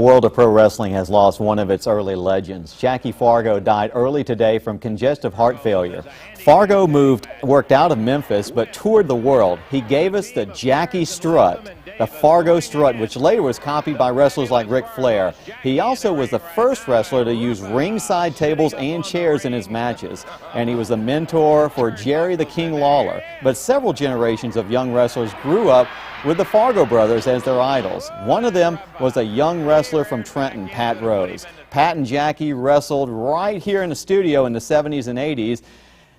The world of pro wrestling has lost one of its early legends. Jackie Fargo died early today from congestive heart failure. Fargo worked out of Memphis, but toured the world. He gave us the Jackie Strut, the Fargo Strut, which later was copied by wrestlers like Ric Flair. He also was the first wrestler to use ringside tables and chairs in his matches, and he was a mentor for Jerry the King Lawler. But several generations of young wrestlers grew up with the Fargo brothers as their idols. One of them was a young wrestler from Trenton, Pat Rose. Pat and Jackie wrestled right here in the studio in the 70s and 80s.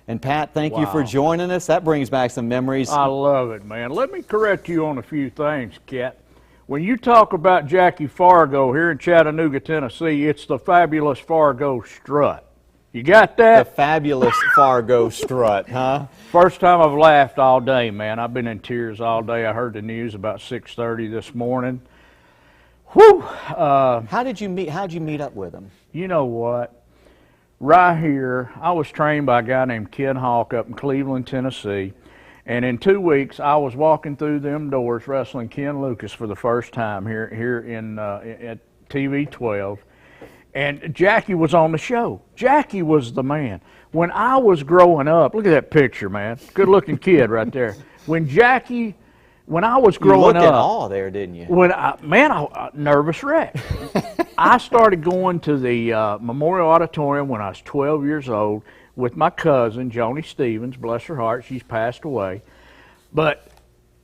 And Pat, thank you for joining us. That brings back some memories. I love it, man. Let me correct you on a few things, Kat. When you talk about Jackie Fargo here in Chattanooga, Tennessee, it's the fabulous Fargo Strut. You got that? The fabulous Fargo Strut, huh? First time I've laughed all day, man. I've been in tears all day. I heard the news about 6:30 this morning. Whew! How'd you meet up with him? You know what? Right here, I was trained by a guy named Ken Hawk up in Cleveland, Tennessee. And in 2 weeks, I was walking through them doors wrestling Ken Lucas for the first time here in at TV 12. And Jackie was on the show. Jackie was the man. When I was growing up, look at that picture, man. Good looking kid right there. When I was growing up. You looked at all there, didn't you? I nervous wreck. I started going to the Memorial Auditorium when I was 12 years old with my cousin, Joni Stevens, bless her heart, she's passed away. But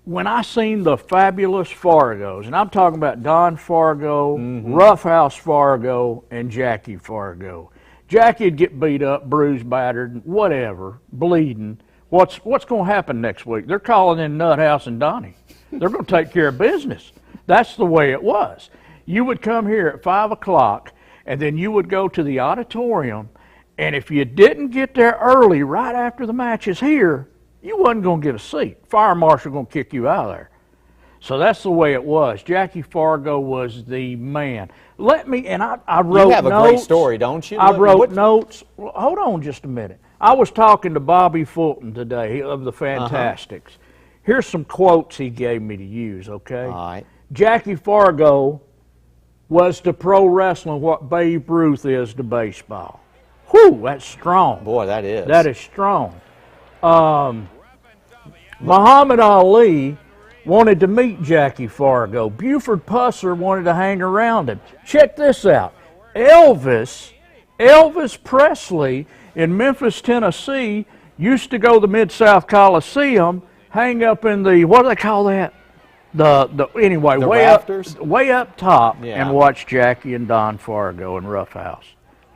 when I seen the fabulous Fargos, and I'm talking about Don Fargo, Roughhouse Fargo, and Jackie Fargo. Jackie'd get beat up, bruised, battered, whatever, bleeding. What's going to happen next week? They're calling in Nuthouse and Donnie. They're going to take care of business. That's the way it was. You would come here at 5 o'clock, and then you would go to the auditorium, and if you didn't get there early, right after the match is here, you wasn't going to get a seat. Fire marshal going to kick you out of there. So that's the way it was. Jackie Fargo was the man. I wrote notes. You have a great story, don't you? I wrote notes. Well, hold on just a minute. I was talking to Bobby Fulton today of the Fantastics. Here's some quotes he gave me to use, okay? All right. Jackie Fargo was to pro wrestling what Babe Ruth is to baseball. Whew, that's strong. Boy, that is. That is strong. Muhammad Ali wanted to meet Jackie Fargo. Buford Pusser wanted to hang around him. Check this out. Elvis Presley in Memphis, Tennessee, used to go to the Mid-South Coliseum, hang up in the, what do they call that? Anyway, the way rafters? way up top, and watch Jackie and Don Fargo and Roughhouse.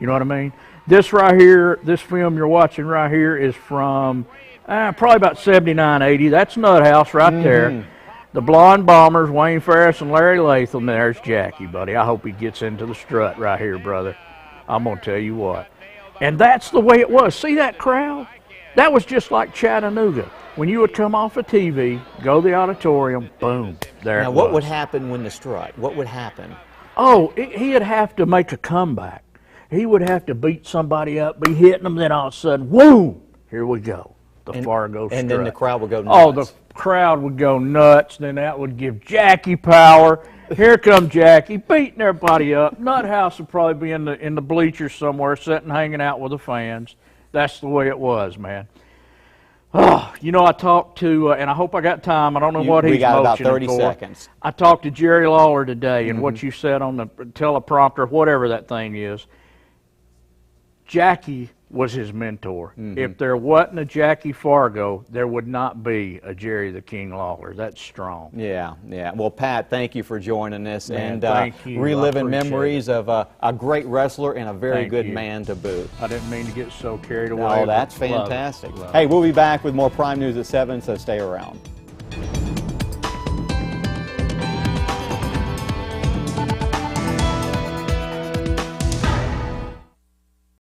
You know what I mean? This right here, this film you're watching right here is from probably about 79, 80. That's Nuthouse right there. The Blonde Bombers, Wayne Ferris and Larry Latham. There's Jackie, buddy. I hope he gets into the strut right here, brother. I'm going to tell you what. And that's the way it was. See that crowd? That was just like Chattanooga. When you would come off of TV, go to the auditorium, boom, there it was. Now, what would happen when the strut? What would happen? Oh, he'd have to make a comeback. He would have to beat somebody up, be hitting them, then all of a sudden, whoom, here we go. The Fargo strut. And then the crowd would go nuts. Oh, the crowd would go nuts. Then that would give Jackie power. Here come Jackie, beating everybody up. Nuthouse would probably be in the bleachers somewhere, sitting, hanging out with the fans. That's the way it was, man. Oh, you know, I talked to, and I hope I got time. I don't know what he's motioning for. We got about 30 seconds. I talked to Jerry Lawler today, and what you said on the teleprompter, whatever that thing is, Jackie was his mentor. If there wasn't a Jackie Fargo, there would not be a Jerry the King Lawler. That's strong. Yeah. Well, Pat, thank you for joining us. Man, and thank you. Reliving memories of a great wrestler and a very good man to boot. I didn't mean to get so carried away. Oh, that's fantastic. Hey, we'll be back with more Prime News at 7, so stay around.